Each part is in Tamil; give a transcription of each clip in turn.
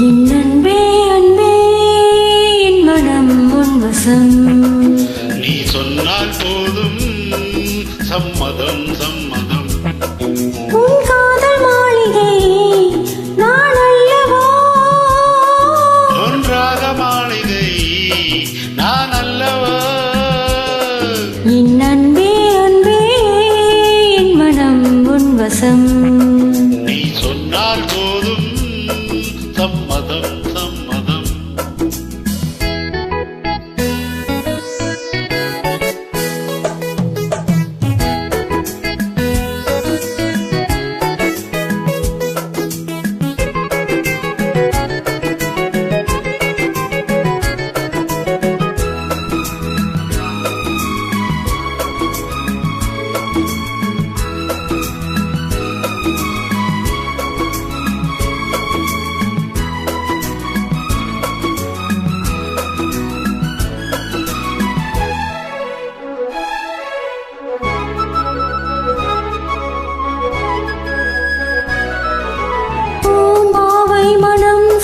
என் அன்பே அன்பே என் மனம் உன் வசம். நீ சொன்னால் போதும் சம்மதம் சம்மதம். உன் காதல் மாளிகை நான் அல்லவா? ஒன்றாக மாளிகை நான் அல்லவா? என் அன்பே அன்பே என் மனம் உன் வசம். நீ சொன்னால் போதும் சம்மதம் சம்மதம்.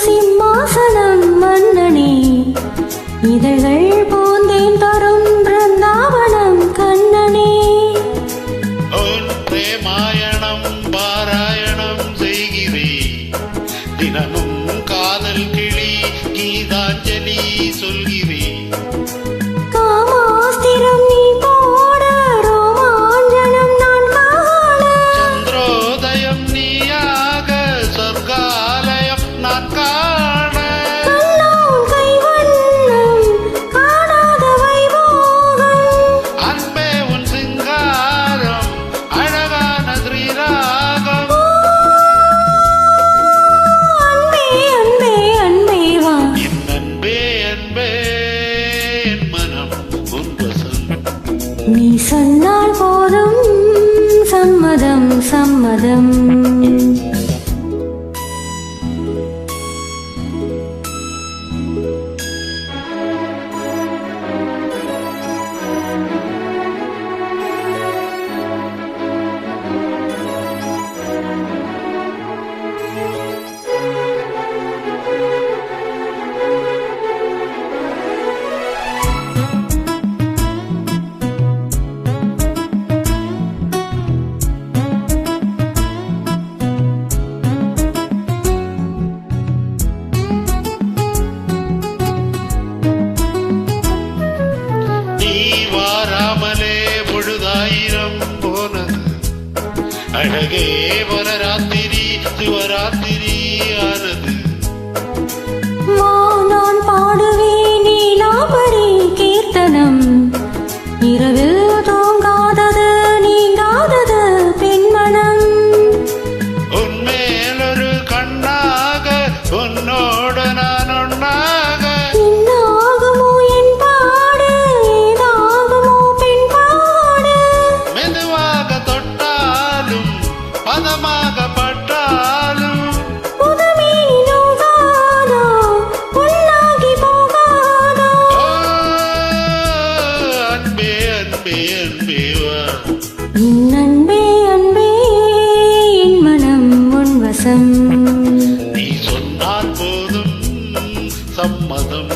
சிம்மாசனம் மன்னனே இதழ்கள் போந்தேன் தரும் பிருந்தாவனம் கண்ணனே. உன் பிரேமாயணம் பாராயணம் செய்கிறேன் தினமும் காதல் கிளி கீதாஞ்சலி சொல்கிறேன். காமாஸ்திரம் நீ போட ரோமாஞ்சனம் நான் காண. சந்திரோதயம் நீயாக சொர்க்காலயம் நான் காண. கண்ணோன் கைவண்ணம் காணாத வைபோகம். அன்பே உன் சிங்காரம் அழகான ஸ்ரீராகம். அன்பே அன்பே அன்பே வா. என் அன்பே அன்பே என் மனம் உன் வசம். நீ சொன்னால் போதும் சம்மதம் சம்மதம். அழகே வரராத்திரி சிவராத்திரி ஆனது. நான் பாடுவேன் நீலாபரி கீர்த்தனம். இரவில் தூங்காதது நீங்காதது பெண்மனம். உன்மேலொரு கண்ணாக உன்னோடு நான் ஒன்னாக. என்னாகுமோ என் பாடு ஏதாகுமோ பெண் பாடு. மெதுவாக தொட்டாலும் பதமாக பட்டாலும் புதுமே நோகாதோ பொன்னாகி போகாதோ. அன்பே அன்பே அன்பே வா. என் அன்பே அன்பே என் மனம் உன் வசம். நீ சொன்னால் போதும் சம்மதம்